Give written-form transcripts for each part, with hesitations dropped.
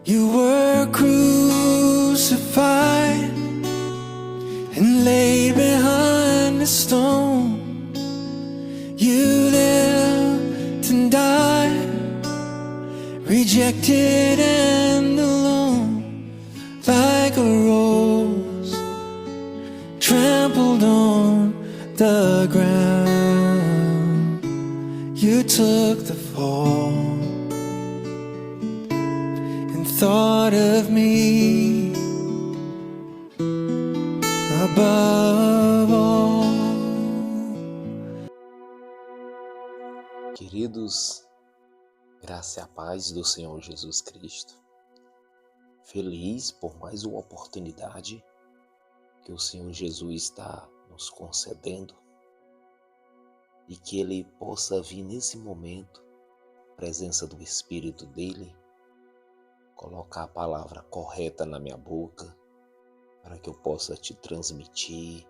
You were crucified and laid behind a stone. You lived and died, rejected and alone, like a rose trampled on the ground. You took the fall and thought of me above all. Queridos, graça e a paz do Senhor Jesus Cristo. Feliz por mais uma oportunidade que o Senhor Jesus está nos concedendo e que Ele possa vir nesse momento, presença do Espírito dEle, colocar a palavra correta na minha boca, para que eu possa te transmitir,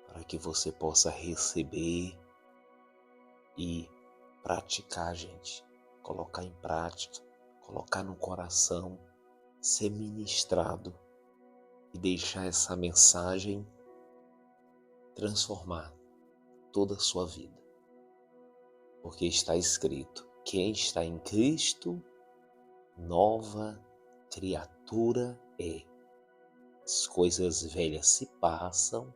para que você possa receber e praticar, gente. Colocar em prática, colocar no coração, ser ministrado e deixar essa mensagem transformar toda a sua vida. Porque está escrito: quem está em Cristo, nova criatura é. As coisas velhas se passam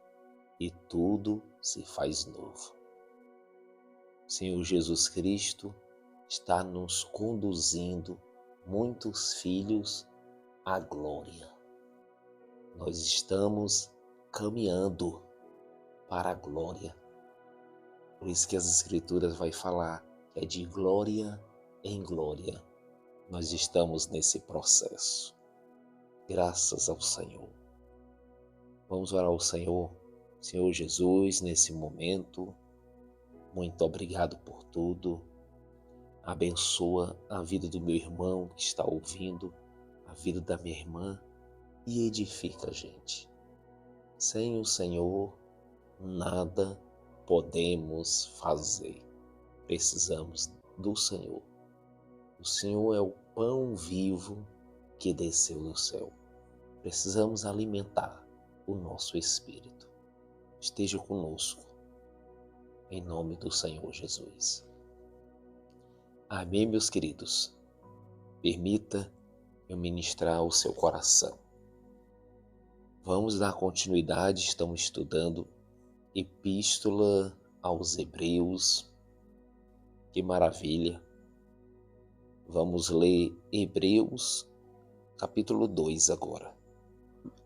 e tudo se faz novo. O Senhor Jesus Cristo está nos conduzindo, muitos filhos, à glória. Nós estamos caminhando para a glória. Por isso que as Escrituras vai falar que é de glória em glória. Nós estamos nesse processo. Graças ao Senhor. Vamos orar ao Senhor. Senhor Jesus, nesse momento, muito obrigado por tudo. Abençoa a vida do meu irmão que está ouvindo, a vida da minha irmã e edifica a gente. Sem o Senhor, nada podemos fazer. Precisamos do Senhor. O Senhor é o pão vivo que desceu do céu. Precisamos alimentar o nosso espírito. Esteja conosco, em nome do Senhor Jesus. Amém, meus queridos. Permita eu ministrar o seu coração. Vamos dar continuidade, estamos estudando Epístola aos Hebreus. Que maravilha! Vamos ler Hebreus capítulo 2 agora,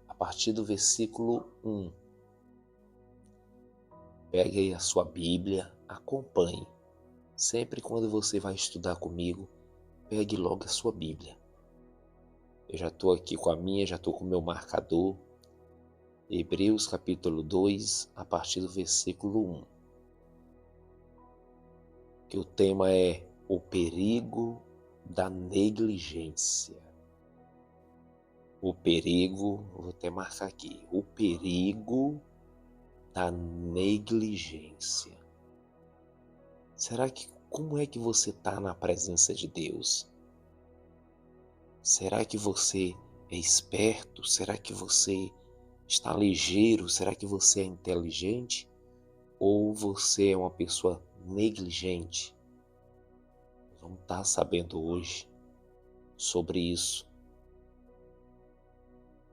a partir do versículo 1. Pegue aí a sua Bíblia, acompanhe. Sempre quando você vai estudar comigo, pegue logo a sua Bíblia. Eu já estou aqui com a minha, já estou com o meu marcador. Hebreus capítulo 2, a partir do versículo 1. Que o tema é o perigo da negligência. O perigo, vou até marcar aqui, o perigo da negligência. Como é que você está na presença de Deus? Será que você é esperto? Será que você está ligeiro? Será que você é inteligente? Ou você é uma pessoa negligente? Vamos estar sabendo hoje sobre isso.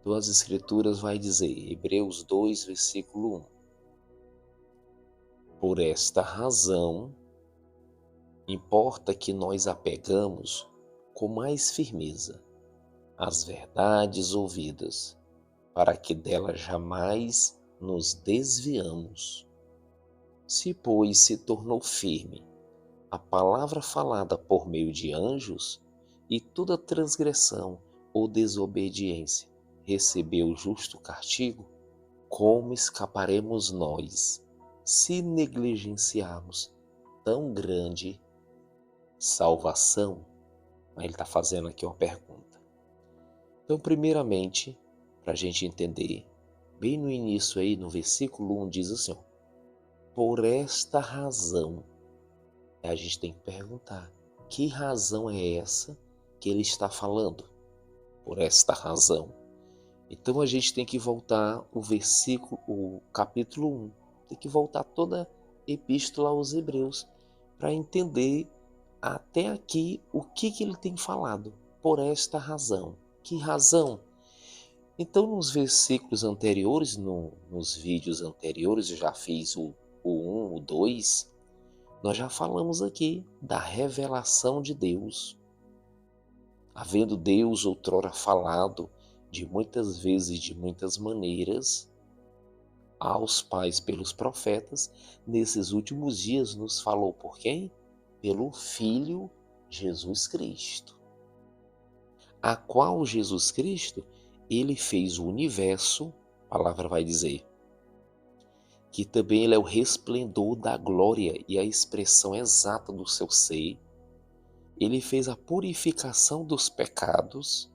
Então as Escrituras vai dizer, Hebreus 2, versículo 1. Por esta razão, importa que nós apegamos com mais firmeza às verdades ouvidas, para que delas jamais nos desviamos. Se, pois, se tornou firme a palavra falada por meio de anjos, e toda transgressão ou desobediência recebeu justo castigo, como escaparemos nós, se negligenciarmos tão grande salvação? Ele está fazendo aqui uma pergunta. Então, primeiramente, para a gente entender, bem no início aí, no versículo 1, diz assim, por esta razão. A gente tem que perguntar, que razão é essa que ele está falando? por esta razão. Então a gente tem que voltar o capítulo 1, tem que voltar toda a epístola aos Hebreus para entender até aqui o que ele tem falado, por esta razão. Que razão? Então nos versículos anteriores, nos vídeos anteriores, eu já fiz o 1, o 2, nós já falamos aqui da revelação de Deus. Havendo Deus outrora falado de muitas vezes, de muitas maneiras, aos pais pelos profetas, nesses últimos dias nos falou por quem? Pelo Filho Jesus Cristo. A qual Jesus Cristo, ele fez o universo, a palavra vai dizer, que também ele é o resplendor da glória e a expressão exata do seu ser. Ele fez a purificação dos pecados.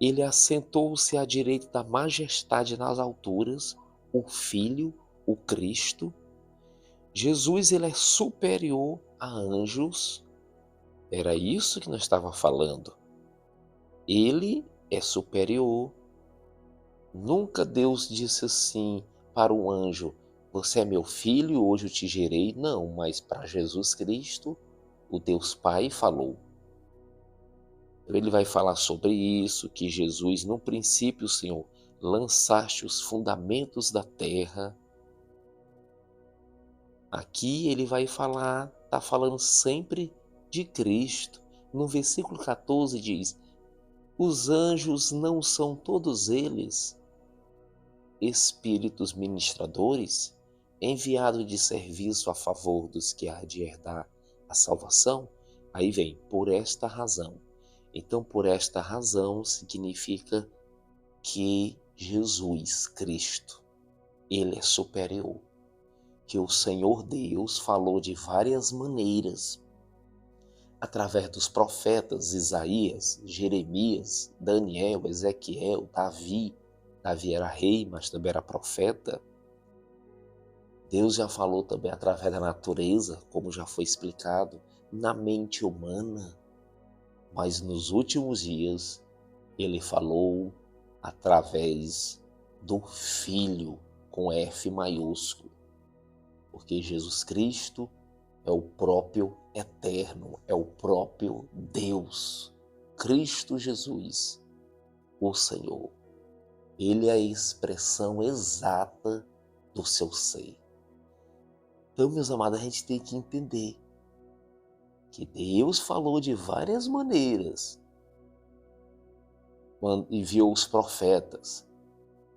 Ele assentou-se à direita da majestade nas alturas, o Filho, o Cristo. Jesus, ele é superior a anjos. Era isso que nós estávamos falando. Ele é superior. Nunca Deus disse assim para o anjo: você é meu filho, hoje eu te gerei. Não, mas para Jesus Cristo, o Deus Pai falou. Ele vai falar sobre isso, que Jesus, no princípio, Senhor, lançaste os fundamentos da terra. Aqui ele vai falar, está falando sempre de Cristo. No versículo 14 diz: os anjos não são todos eles espíritos ministradores, enviados de serviço a favor dos que há de herdar a salvação? Aí vem, por esta razão. Então, por esta razão, significa que Jesus Cristo, ele é superior. Que o Senhor Deus falou de várias maneiras, através dos profetas Isaías, Jeremias, Daniel, Ezequiel, Davi. Davi era rei, mas também era profeta. Deus já falou também através da natureza, como já foi explicado, na mente humana. Mas nos últimos dias, ele falou através do Filho, com F maiúsculo. Porque Jesus Cristo é o próprio Eterno, é o próprio Deus. Cristo Jesus, o Senhor. Ele é a expressão exata do seu ser. Então, meus amados, a gente tem que entender que Deus falou de várias maneiras, quando enviou os profetas.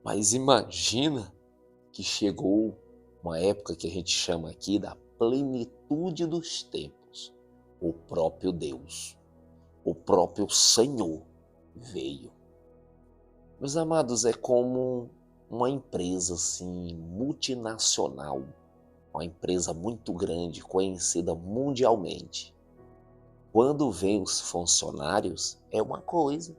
Mas imagina que chegou uma época que a gente chama aqui da plenitude dos tempos. O próprio Deus, o próprio Senhor veio. Meus amados, é como uma empresa assim, multinacional, uma empresa muito grande, conhecida mundialmente. Quando vem os funcionários, é uma coisa,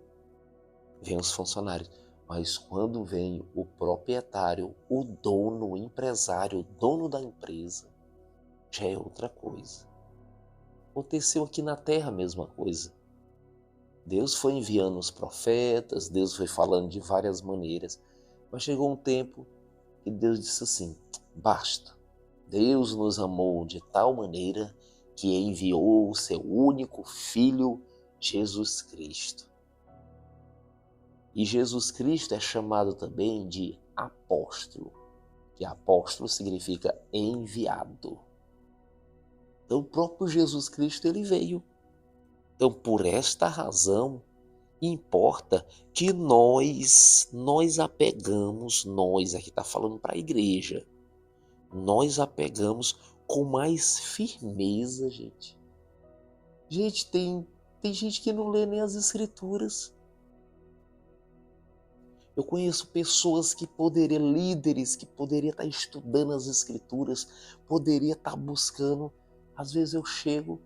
vem os funcionários, mas quando vem o proprietário, o dono, o empresário, o dono da empresa, já é outra coisa. Aconteceu aqui na terra a mesma coisa. Deus foi enviando os profetas, Deus foi falando de várias maneiras, mas chegou um tempo que Deus disse assim: basta. Deus nos amou de tal maneira que enviou o seu único Filho, Jesus Cristo. E Jesus Cristo é chamado também de apóstolo, que apóstolo significa enviado. Então o próprio Jesus Cristo, ele veio. Então, por esta razão, importa que nós apegamos, nós aqui está falando para a igreja, nós apegamos com mais firmeza, gente. Gente, tem gente que não lê nem as escrituras. Eu conheço pessoas que poderiam, líderes que poderiam estar estudando as escrituras, poderiam estar buscando. Às vezes eu chego,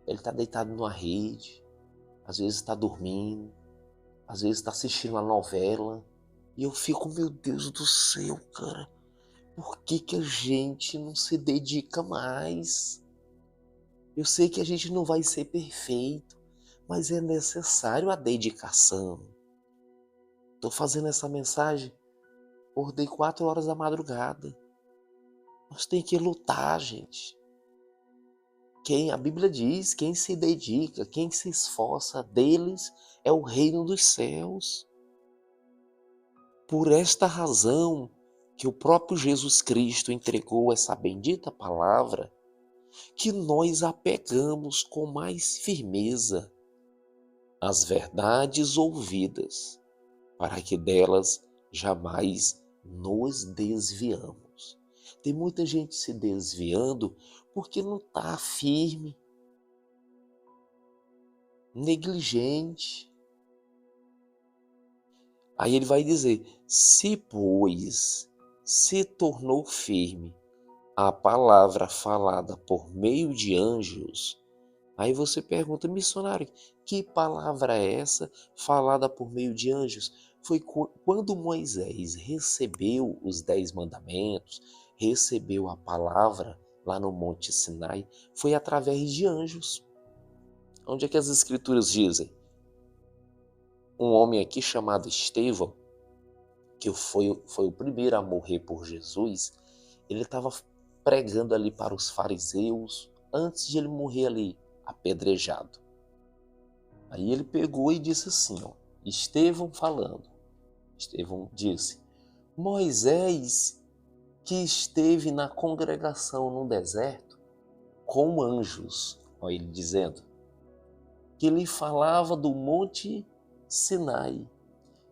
ele está deitado numa rede, às vezes está dormindo, às vezes está assistindo uma novela, e eu fico, meu Deus do céu, cara, por que a gente não se dedica mais? Eu sei que a gente não vai ser perfeito, mas é necessário a dedicação. Estou fazendo essa mensagem, acordei 4 horas da madrugada. Nós temos que lutar, gente. A Bíblia diz, quem se dedica, quem se esforça, deles é o reino dos céus. Por esta razão que o próprio Jesus Cristo entregou essa bendita palavra, que nós apegamos com mais firmeza às verdades ouvidas, para que delas jamais nos desviamos. Tem muita gente se desviando porque não está firme, negligente. Aí ele vai dizer, se pois se tornou firme a palavra falada por meio de anjos, aí você pergunta, missionário, que palavra é essa falada por meio de anjos? Foi quando Moisés recebeu os 10 mandamentos, recebeu a palavra lá no Monte Sinai, foi através de anjos. Onde é que as escrituras dizem? Um homem aqui chamado Estevão, que foi o primeiro a morrer por Jesus, ele estava pregando ali para os fariseus, antes de ele morrer ali, apedrejado. Aí ele pegou e disse assim, Estevão falando. Estevão disse, Moisés, que esteve na congregação no deserto, com anjos, olha ele dizendo, que lhe falava do monte Sinai,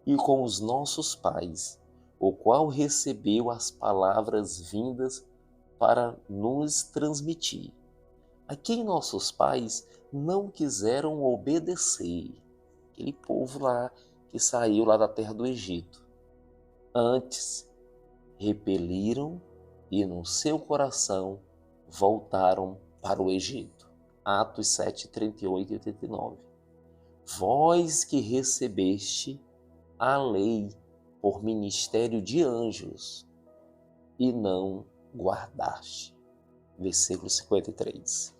e com os nossos pais, o qual recebeu as palavras vindas para nos transmitir. A quem nossos pais não quiseram obedecer, aquele povo lá que saiu lá da terra do Egito. Antes, repeliram e no seu coração voltaram para o Egito. Atos 7, 38 e 39. Vós que recebeste a lei por ministério de anjos e não guardaste. Versículo 53.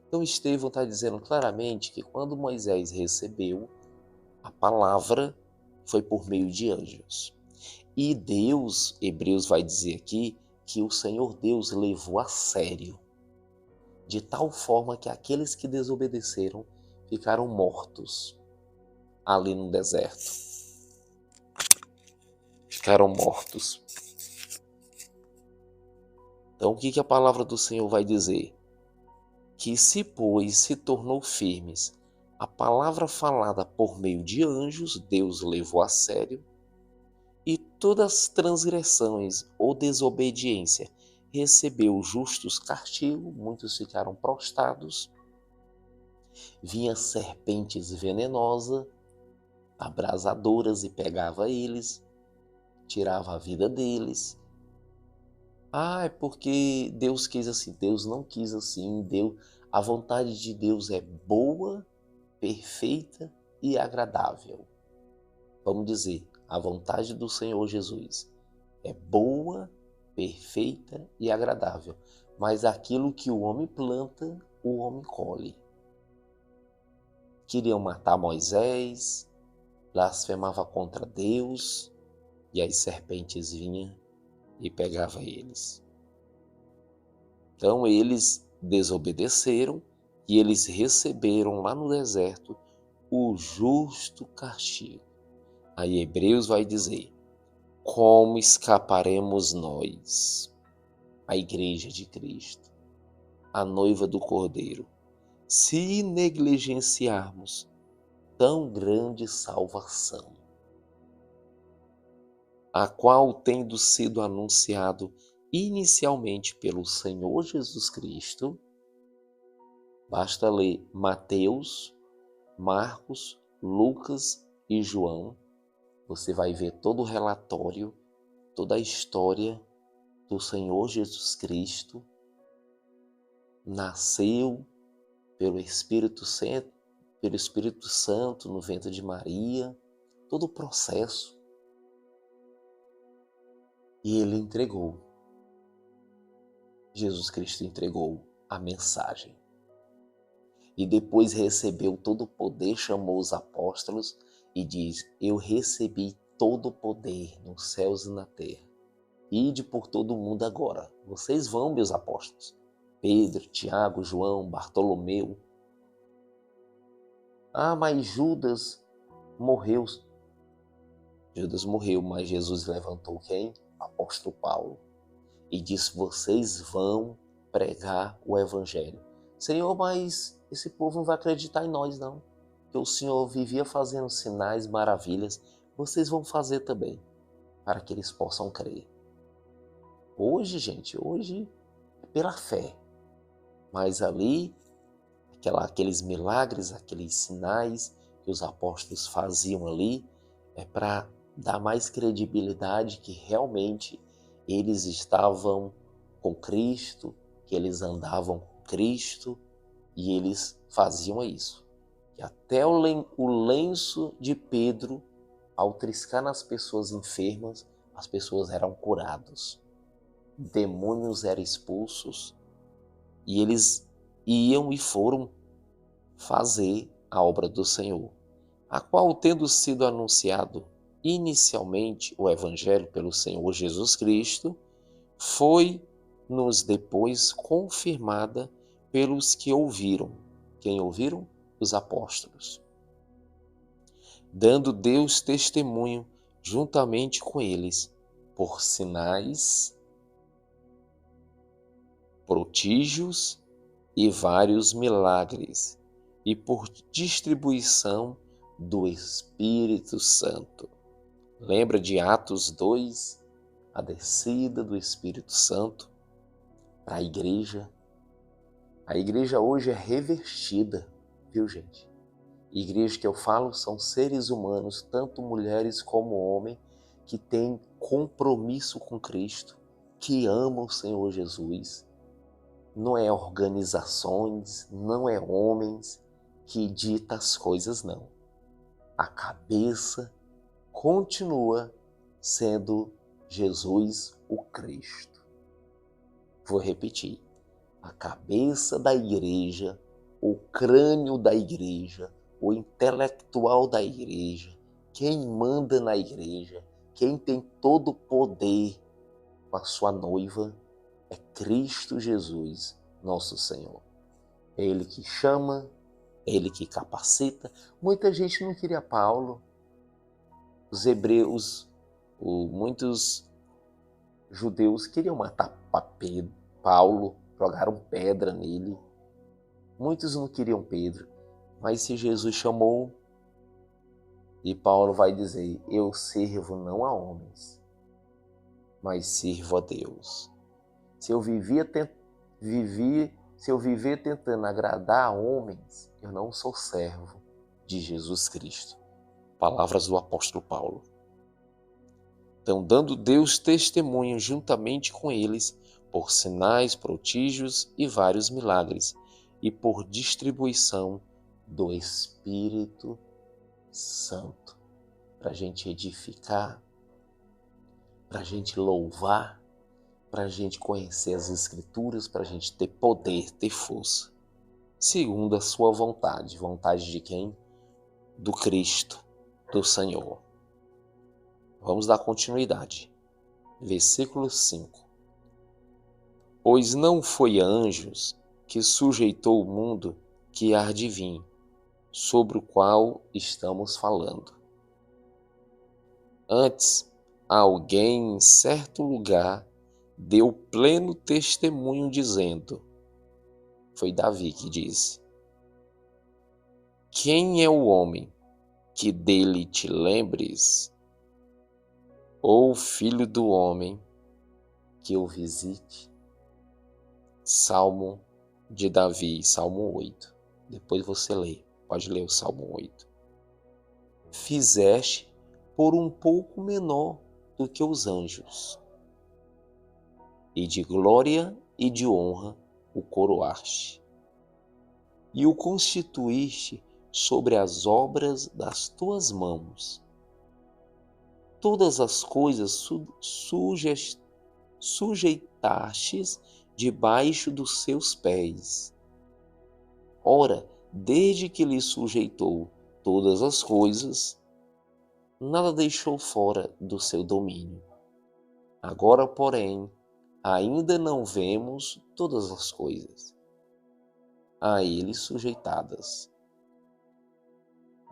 Então Estevão está dizendo claramente que quando Moisés recebeu a palavra, foi por meio de anjos. E Deus, Hebreus vai dizer aqui, que o Senhor Deus levou a sério, de tal forma que aqueles que desobedeceram ficaram mortos ali no deserto. Ficaram mortos. Então o que a palavra do Senhor vai dizer? Que se, pois, se tornou firmes a palavra falada por meio de anjos, Deus levou a sério, e todas as transgressões ou desobediência recebeu justos castigos, muitos ficaram prostrados, vinha serpentes venenosas, abrasadoras e pegava eles, tirava a vida deles. É porque Deus quis assim. Deus não quis assim. A vontade de Deus é boa, perfeita e agradável. Vamos dizer, a vontade do Senhor Jesus é boa, perfeita e agradável. Mas aquilo que o homem planta, o homem colhe. Queriam matar Moisés, blasfemava contra Deus, e as serpentes vinham e pegavam eles. Então eles desobedeceram e eles receberam lá no deserto o justo castigo. Aí Hebreus vai dizer, como escaparemos nós, a igreja de Cristo, a noiva do Cordeiro, se negligenciarmos tão grande salvação, a qual, tendo sido anunciado inicialmente pelo Senhor Jesus Cristo, basta ler Mateus, Marcos, Lucas e João, você vai ver todo o relatório, toda a história do Senhor Jesus Cristo, nasceu pelo Espírito Santo no ventre de Maria, todo o processo. E ele entregou. Jesus Cristo entregou a mensagem. e depois recebeu todo o poder, chamou os apóstolos e diz: eu recebi todo o poder nos céus e na terra. Ide por todo o mundo agora. Vocês vão, meus apóstolos. Pedro, Tiago, João, Bartolomeu. Ah, mas Judas morreu. Judas morreu, mas Jesus levantou quem? O apóstolo Paulo. E disse: vocês vão pregar o evangelho. Senhor, mas esse povo não vai acreditar em nós, não. Que o Senhor vivia fazendo sinais, maravilhas. Vocês vão fazer também, para que eles possam crer. Hoje, gente, hoje é pela fé. Mas ali, aqueles milagres, aqueles sinais que os apóstolos faziam ali, é para dar mais credibilidade que realmente eles estavam com Cristo, que eles andavam com Cristo e eles faziam isso. E até o lenço de Pedro, ao triscar nas pessoas enfermas, as pessoas eram curadas. Demônios eram expulsos e eles iam e foram fazer a obra do Senhor, a qual, tendo sido anunciado inicialmente o Evangelho pelo Senhor Jesus Cristo, foi-nos depois confirmada pelos que ouviram. Quem ouviram? Os apóstolos. Dando Deus testemunho juntamente com eles, por sinais, prodígios e vários milagres, e por distribuição do Espírito Santo. Lembra de Atos 2, a descida do Espírito Santo para a igreja? A igreja hoje é revestida, viu, gente? Igreja que eu falo são seres humanos, tanto mulheres como homens, que têm compromisso com Cristo, que amam o Senhor Jesus. Não é organizações, não é homens que dita as coisas, não. A cabeça continua sendo Jesus o Cristo. Vou repetir. A cabeça da igreja, o crânio da igreja, o intelectual da igreja, quem manda na igreja, quem tem todo o poder com a sua noiva, é Cristo Jesus, nosso Senhor. É Ele que chama, é Ele que capacita. Muita gente não queria Paulo. Os hebreus, muitos judeus queriam matar Paulo, jogaram pedra nele. Muitos não queriam Pedro, mas se Jesus chamou, e Paulo vai dizer: eu sirvo não a homens, mas sirvo a Deus. Se eu viver tentando agradar a homens, eu não sou servo de Jesus Cristo. Palavras do apóstolo Paulo. Então, dando Deus testemunho juntamente com eles, por sinais, prodígios e vários milagres, e por distribuição do Espírito Santo, para a gente edificar, para a gente louvar, para a gente conhecer as Escrituras, para a gente ter poder, ter força, segundo a sua vontade. Vontade de quem? Do Cristo, do Senhor. Vamos dar continuidade. Versículo 5. Pois não foi a anjos que sujeitou o mundo que há de vir, sobre o qual estamos falando. Antes, alguém em certo lugar deu pleno testemunho dizendo, foi Davi que disse: quem é o homem que dele te lembres, ou filho do homem que o visite? Salmo de Davi, Salmo 8. Depois você lê, pode ler o Salmo 8. Fizeste por um pouco menor do que os anjos, e de glória e de honra o coroaste, e o constituíste sobre as obras das tuas mãos. Todas as coisas sujeitastes debaixo dos seus pés. Ora, desde que lhe sujeitou todas as coisas, nada deixou fora do seu domínio. Agora, porém, ainda não vemos todas as coisas a ele sujeitadas.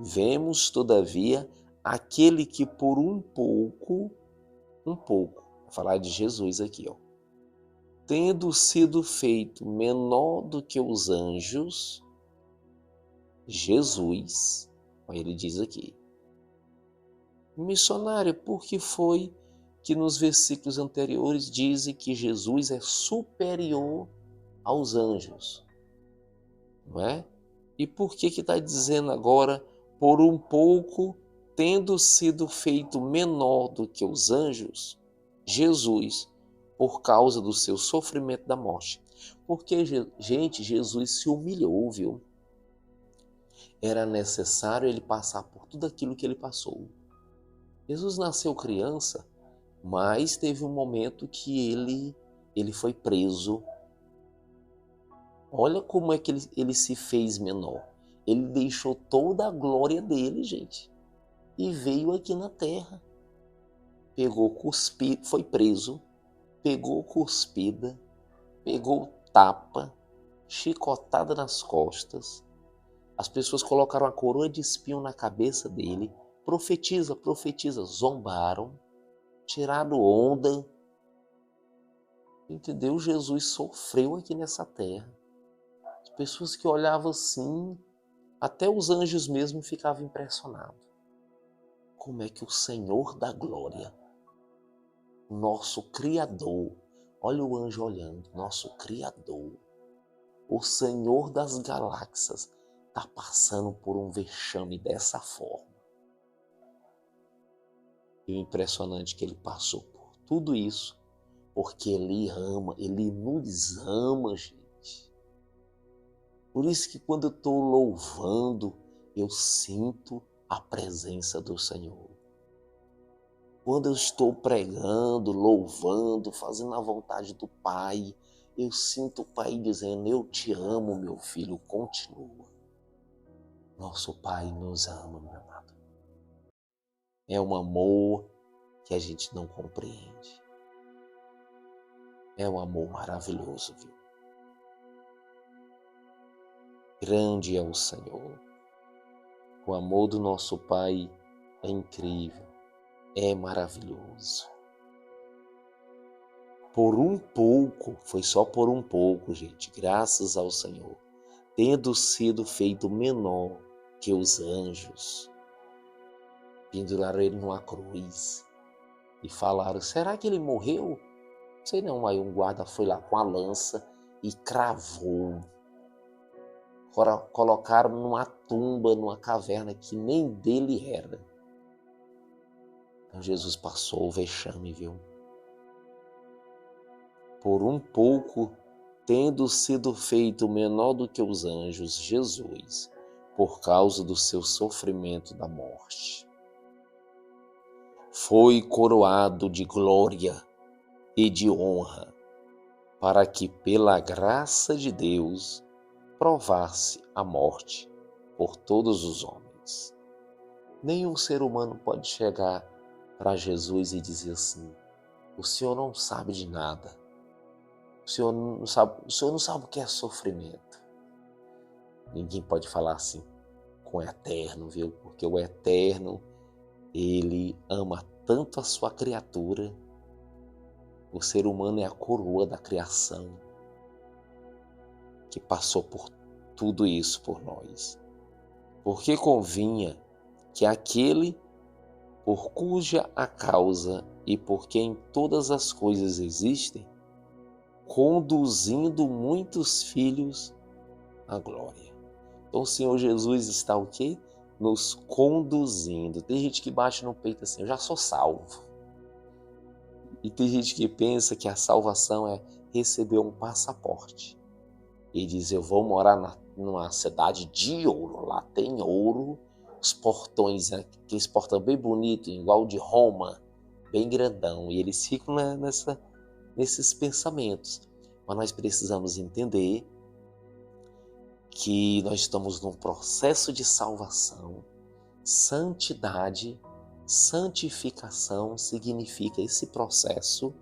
Vemos, todavia, aquele que por um pouco, vou falar de Jesus aqui, tendo sido feito menor do que os anjos, Jesus, ele diz aqui, missionário, porque foi que nos versículos anteriores dizem que Jesus é superior aos anjos, não é? E por que está dizendo agora, por um pouco, tendo sido feito menor do que os anjos, Jesus, por causa do seu sofrimento da morte? Porque, gente, Jesus se humilhou, viu? Era necessário ele passar por tudo aquilo que ele passou. Jesus nasceu criança, mas teve um momento que ele foi preso. Olha como é que ele se fez menor. Ele deixou toda a glória dele, gente, e veio aqui na terra. Pegou cuspida, foi preso, pegou cuspida, pegou tapa, chicotada nas costas. As pessoas colocaram a coroa de espinho na cabeça dele. Profetiza, zombaram, tiraram onda. Entendeu? Jesus sofreu aqui nessa terra. As pessoas que olhavam assim, até os anjos mesmo ficavam impressionados. Como é que o Senhor da glória, nosso Criador, olha o anjo olhando, nosso Criador, o Senhor das galáxias, está passando por um vexame dessa forma. E o impressionante é que ele passou por tudo isso, porque ele ama, ele nos ama, gente. Por isso que quando eu estou louvando, eu sinto a presença do Senhor. Quando eu estou pregando, louvando, fazendo a vontade do Pai, eu sinto o Pai dizendo, eu te amo, meu filho, continua. Nosso Pai nos ama, meu amado. É um amor que a gente não compreende. É um amor maravilhoso, viu? Grande é o Senhor. O amor do nosso Pai é incrível, é maravilhoso. Por um pouco, foi só por um pouco, gente, graças ao Senhor, tendo sido feito menor que os anjos, penduraram ele numa cruz e falaram, será que ele morreu? Não sei não, aí um guarda foi lá com a lança e cravou. Colocaram numa tumba, numa caverna que nem dele era. Então Jesus passou o vexame, viu? Por um pouco, tendo sido feito menor do que os anjos, Jesus, por causa do seu sofrimento da morte, foi coroado de glória e de honra, para que pela graça de Deus provasse a morte por todos os homens. Nenhum ser humano pode chegar para Jesus e dizer assim, o Senhor não sabe de nada, o Senhor não sabe o que é sofrimento. Ninguém pode falar assim com o Eterno, viu? Porque o Eterno, Ele ama tanto a sua criatura. O ser humano é a coroa da criação que passou por tudo isso por nós. Porque convinha que aquele por cuja a causa e por quem todas as coisas existem, conduzindo muitos filhos à glória. Então o Senhor Jesus está o quê? Nos conduzindo. Tem gente que bate no peito assim, eu já sou salvo. E tem gente que pensa que a salvação é receber um passaporte. E diz, eu vou morar numa cidade de ouro, lá tem ouro, os portões, aqueles portões bem bonitos, igual de Roma, bem grandão. E eles ficam nesses pensamentos. Mas nós precisamos entender que nós estamos num processo de salvação. Santidade, santificação significa esse processo.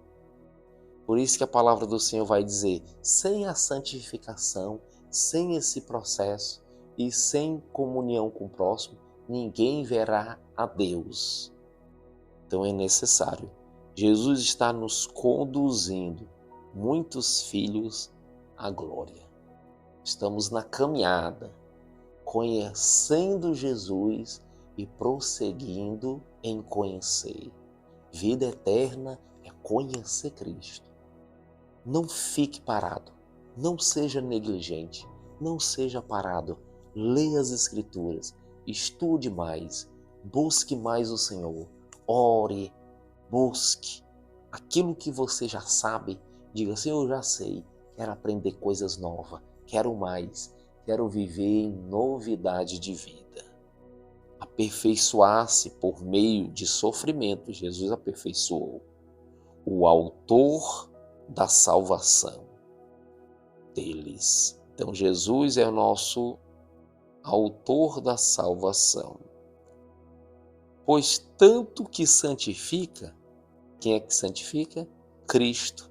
Por isso que a palavra do Senhor vai dizer, sem a santificação, sem esse processo e sem comunhão com o próximo, ninguém verá a Deus. Então é necessário. Jesus está nos conduzindo, muitos filhos, à glória. Estamos na caminhada, conhecendo Jesus e prosseguindo em conhecer. Vida eterna é conhecer Cristo. Não fique parado, não seja negligente, não seja parado. Leia as Escrituras, estude mais, busque mais o Senhor, ore, busque aquilo que você já sabe. Diga, Senhor, eu já sei, quero aprender coisas novas, quero mais, quero viver em novidade de vida. Aperfeiçoar-se por meio de sofrimento, Jesus aperfeiçoou o autor da salvação deles. Então Jesus é o nosso autor da salvação. Pois tanto que santifica, quem é que santifica? Cristo.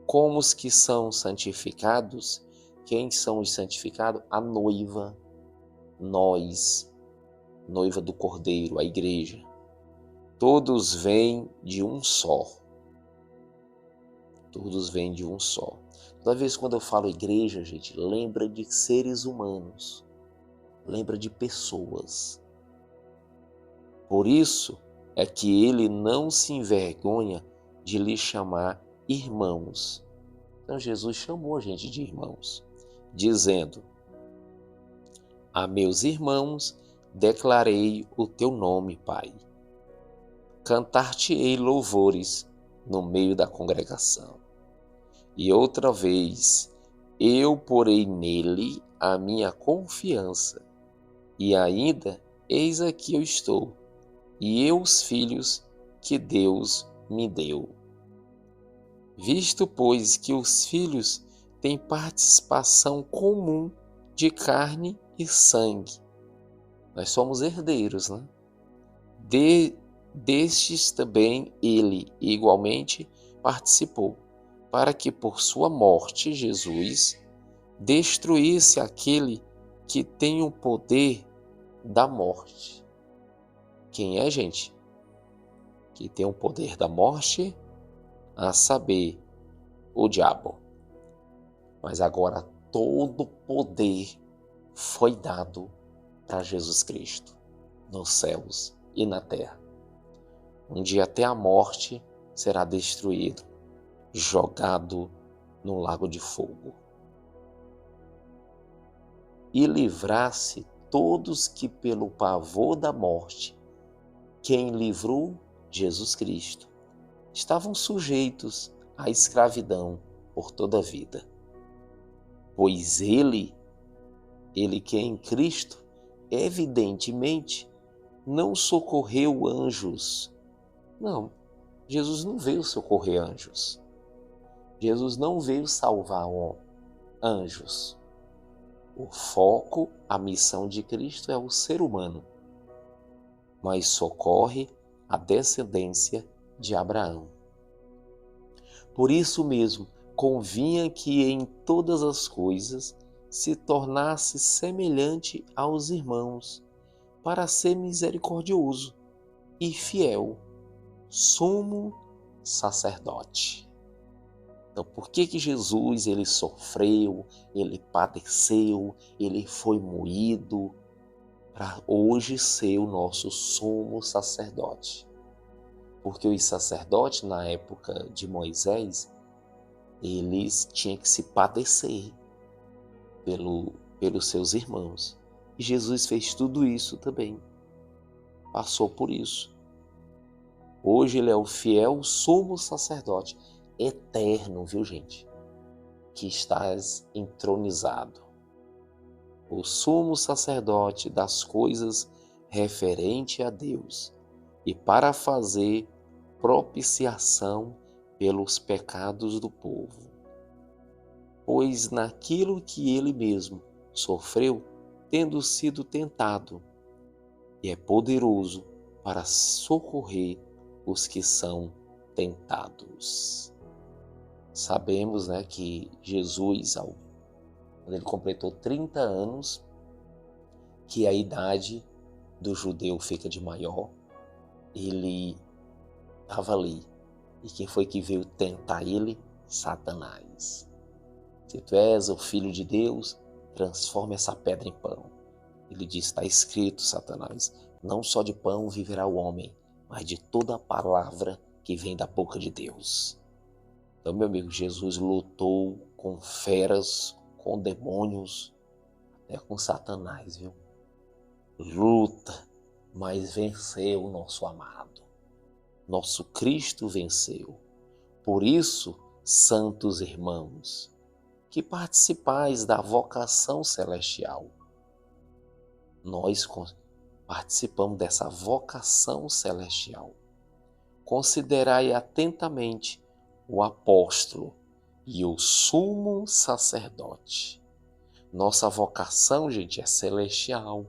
Como os que são santificados, quem são os santificados? A noiva, nós, noiva do Cordeiro, a igreja. Todos vêm de um só. Todos vêm de um só. Toda vez quando eu falo igreja, gente, lembra de seres humanos, lembra de pessoas. Por isso é que ele não se envergonha de lhe chamar irmãos. Então Jesus chamou a gente de irmãos, dizendo, a meus irmãos declarei o teu nome, Pai. Cantar-te-ei louvores no meio da congregação. E outra vez, eu porei nele a minha confiança. E ainda, eis aqui eu estou, e eu os filhos que Deus me deu. Visto, pois, que os filhos têm participação comum de carne e sangue. Nós somos herdeiros, né? Destes também ele igualmente participou, para que por sua morte Jesus destruísse aquele que tem o poder da morte. Quem é, gente? Que tem o poder da morte? A saber, o diabo. Mas agora todo poder foi dado para Jesus Cristo, nos céus e na terra. Um dia até a morte será destruído, jogado no lago de fogo. E livrar-se todos que pelo pavor da morte, quem livrou? Jesus Cristo. Estavam sujeitos à escravidão por toda a vida. Pois ele que é em Cristo, evidentemente, não socorreu anjos. Não, Jesus não veio socorrer anjos. Jesus não veio salvar anjos. O foco, a missão de Cristo é o ser humano, mas socorre a descendência de Abraão. Por isso mesmo, convinha que em todas as coisas se tornasse semelhante aos irmãos, para ser misericordioso e fiel, sumo sacerdote. Então, por que Jesus ele sofreu, ele padeceu, ele foi moído para hoje ser o nosso sumo sacerdote? Porque os sacerdotes na época de Moisés, eles tinham que se padecer pelos seus irmãos. E Jesus fez tudo isso também. Passou por isso. Hoje ele é o fiel sumo sacerdote eterno, viu, gente? Que estás entronizado. O sumo sacerdote das coisas referente a Deus e para fazer propiciação pelos pecados do povo. Pois naquilo que ele mesmo sofreu tendo sido tentado e é poderoso para socorrer os que são tentados. Sabemos, né, que Jesus, quando ele completou 30 anos, que a idade do judeu fica de maior, ele estava ali. E quem foi que veio tentar ele? Satanás. Se tu és o Filho de Deus, transforma essa pedra em pão. Ele diz, está escrito, Satanás, não só de pão viverá o homem, mas de toda a palavra que vem da boca de Deus. Então, meu amigo, Jesus lutou com feras, com demônios, até com Satanás, viu? Luta, mas venceu o nosso amado. Nosso Cristo venceu. Por isso, santos irmãos, que participais da vocação celestial, nós participamos dessa vocação celestial. Considerai atentamente o apóstolo e o sumo sacerdote. Nossa vocação, gente, é celestial.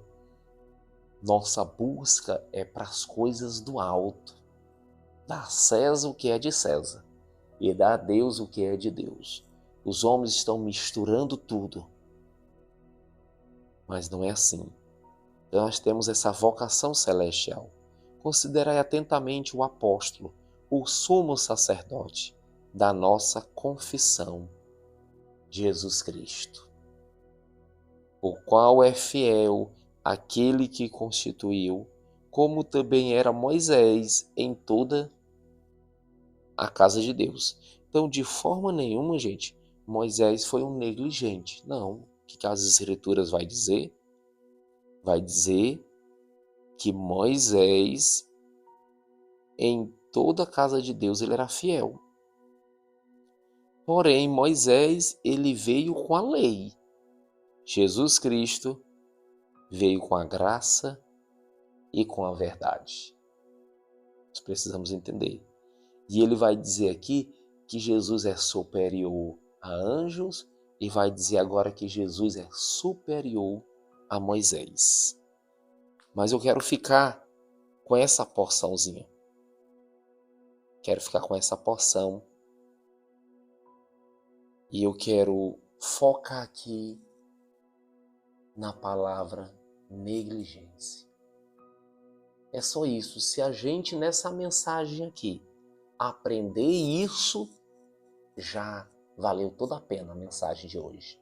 Nossa busca é para as coisas do alto. Dá a César o que é de César e dá a Deus o que é de Deus. Os homens estão misturando tudo, mas não é assim. Então nós temos essa vocação celestial. Considerai atentamente o apóstolo, o sumo sacerdote da nossa confissão, Jesus Cristo, o qual é fiel àquele que constituiu, como também era Moisés em toda a casa de Deus. Então, de forma nenhuma, gente, Moisés foi um negligente. Não. O que as Escrituras vai dizer? Vai dizer que Moisés, em toda a casa de Deus, ele era fiel. Porém, Moisés, ele veio com a lei. Jesus Cristo veio com a graça e com a verdade. Nós precisamos entender. E ele vai dizer aqui que Jesus é superior a anjos e vai dizer agora que Jesus é superior a Moisés. Mas eu quero ficar com essa porçãozinha. Quero ficar com essa porção. E eu quero focar aqui na palavra negligência. É só isso. Se a gente nessa mensagem aqui aprender isso, já valeu toda a pena a mensagem de hoje.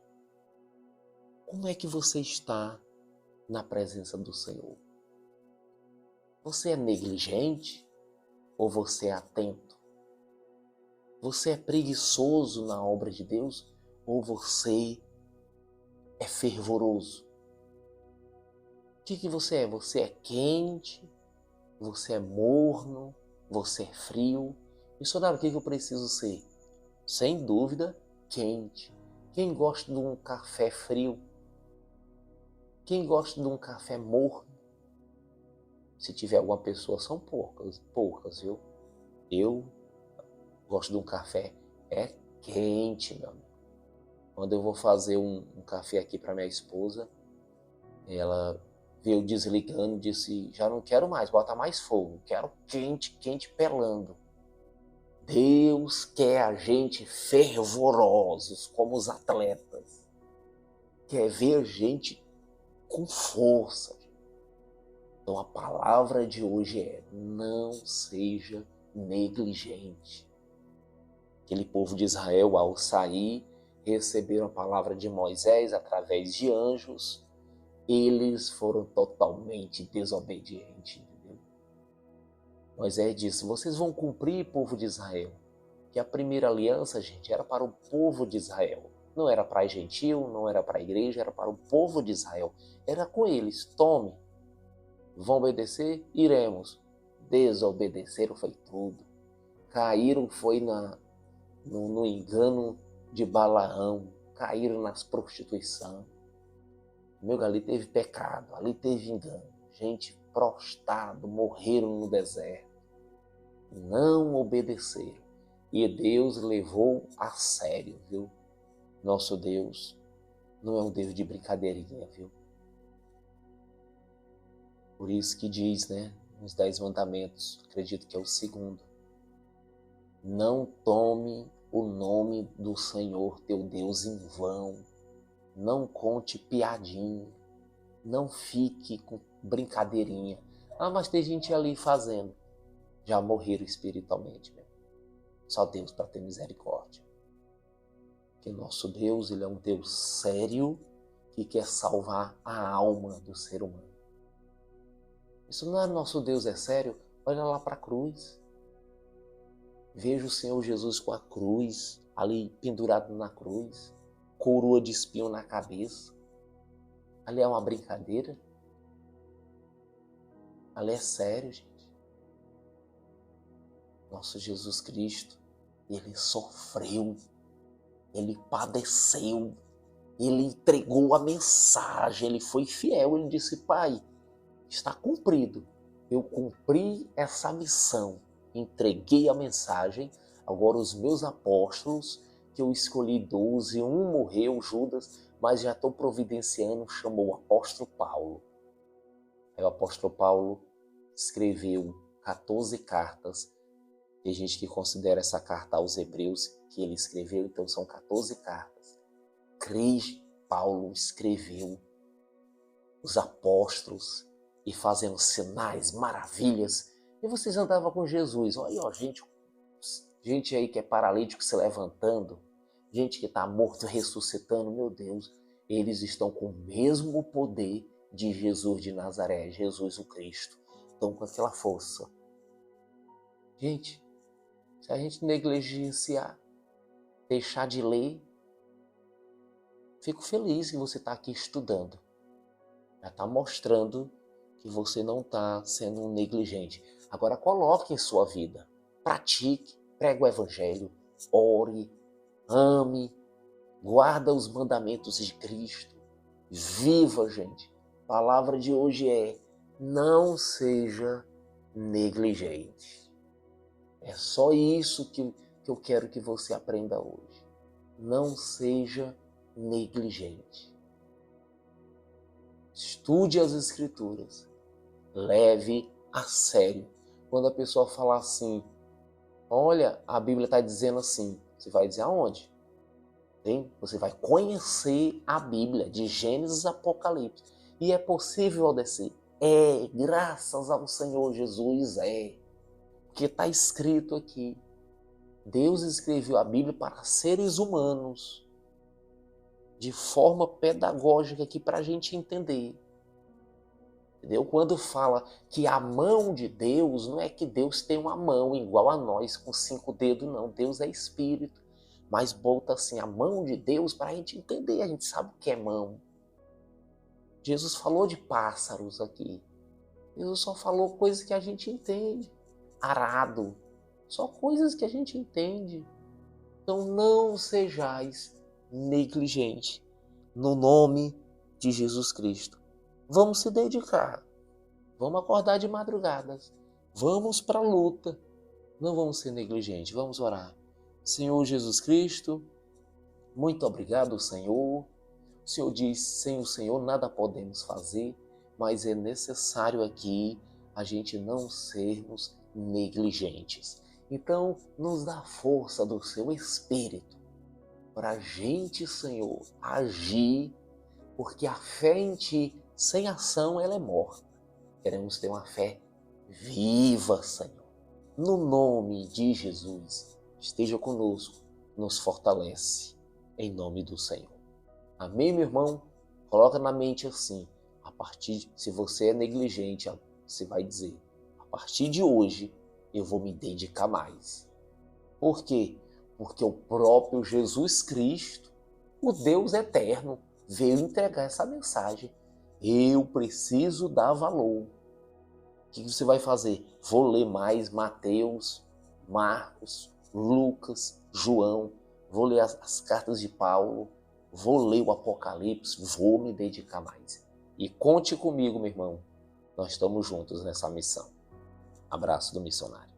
Como é que você está na presença do Senhor? Você é negligente ou você é atento? Você é preguiçoso na obra de Deus ou você é fervoroso? O que você é? Você é quente? Você é morno? Você é frio? Missionário, o que eu preciso ser? Sem dúvida, quente. Quem gosta de um café frio? Quem gosta de um café morno? Se tiver alguma pessoa, são poucas, viu? Eu gosto de um café quente, meu amigo. Quando eu vou fazer um café aqui para minha esposa, ela veio desligando, disse, já não quero mais, bota mais fogo, quero quente, quente pelando. Deus quer a gente fervorosos, como os atletas. Quer ver gente com força. Então a palavra de hoje é, não seja negligente. Aquele povo de Israel, ao sair, receberam a palavra de Moisés através de anjos. Eles foram totalmente desobedientes. Moisés disse, vocês vão cumprir, povo de Israel. Que a primeira aliança, gente, era para o povo de Israel. Não era para gentil, não era para a igreja, era para o povo de Israel. Era com eles, tome. Vão obedecer? Iremos. Desobedeceram, foi tudo. Caíram, foi no engano de Balaão. Caíram nas prostituição. Meu, ali teve pecado, ali teve engano. Gente prostrado, morreram no deserto. Não obedeceram. E Deus levou a sério, viu? Nosso Deus não é um Deus de brincadeirinha, viu? Por isso que diz, né, nos 10 mandamentos, acredito que é o segundo: não tome o nome do Senhor teu Deus em vão, não conte piadinha, não fique com brincadeirinha. Ah, mas tem gente ali fazendo. Já morreram espiritualmente, meu. Só Deus para ter misericórdia. Porque nosso Deus, ele é um Deus sério que quer salvar a alma do ser humano. Isso não é nosso Deus, é sério? Olha lá para a cruz. Veja o Senhor Jesus com a cruz, ali pendurado na cruz, coroa de espinho na cabeça. Ali é uma brincadeira? Ali é sério, gente. Nosso Jesus Cristo, ele sofreu, ele padeceu, ele entregou a mensagem, ele foi fiel, ele disse: Pai, está cumprido, eu cumpri essa missão, entreguei a mensagem, agora os meus apóstolos, que eu escolhi 12, um morreu, Judas, mas já estou providenciando, chamou o apóstolo Paulo. Aí o apóstolo Paulo escreveu 14 cartas. Tem gente que considera essa carta aos Hebreus que ele escreveu, então são 14 cartas. Paulo escreveu os apóstolos e fazendo sinais, maravilhas. E vocês andavam com Jesus. Olha, ó, gente aí que é paralítico se levantando, gente que está morto ressuscitando, meu Deus, eles estão com o mesmo poder de Jesus de Nazaré, Jesus o Cristo. Estão com aquela força. Gente, se a gente negligenciar, deixar de ler, fico feliz que você está aqui estudando. Já está mostrando que você não está sendo um negligente. Agora coloque em sua vida, pratique, pregue o evangelho, ore, ame, guarda os mandamentos de Cristo, viva, gente. A palavra de hoje é: não seja negligente. É só isso que eu quero que você aprenda hoje. Não seja negligente. Estude as Escrituras. Leve a sério. Quando a pessoa falar assim, olha, a Bíblia está dizendo assim, você vai dizer aonde? Hein? Você vai conhecer a Bíblia, de Gênesis a Apocalipse. E é possível, Aldeci? É, graças ao Senhor Jesus, é. Porque está escrito aqui. Deus escreveu a Bíblia para seres humanos, de forma pedagógica aqui para a gente entender. Entendeu? Quando fala que a mão de Deus, não é que Deus tem uma mão igual a nós, com 5 dedos, não. Deus é espírito. Mas bota assim a mão de Deus para a gente entender. A gente sabe o que é mão. Jesus falou de pássaros aqui. Jesus só falou coisas que a gente entende. Arado. Só coisas que a gente entende. Então não sejais negligentes no nome de Jesus Cristo. Vamos se dedicar. Vamos acordar de madrugadas. Vamos para a luta. Não vamos ser negligentes. Vamos orar. Senhor Jesus Cristo, muito obrigado, Senhor. O Senhor diz, sem o Senhor nada podemos fazer, mas é necessário aqui a gente não sermos negligentes. Então, nos dá força do seu Espírito para a gente, Senhor, agir, porque a fé em Ti, sem ação, ela é morta. Queremos ter uma fé viva, Senhor. No nome de Jesus, esteja conosco, nos fortalece, em nome do Senhor. Amém, meu irmão? Coloca na mente assim, se você é negligente, você vai dizer, a partir de hoje, eu vou me dedicar mais. Por quê? Porque o próprio Jesus Cristo, o Deus eterno, veio entregar essa mensagem. Eu preciso dar valor. O que você vai fazer? Vou ler mais Mateus, Marcos, Lucas, João. Vou ler as cartas de Paulo. Vou ler o Apocalipse. Vou me dedicar mais. E conte comigo, meu irmão. Nós estamos juntos nessa missão. Abraço do missionário.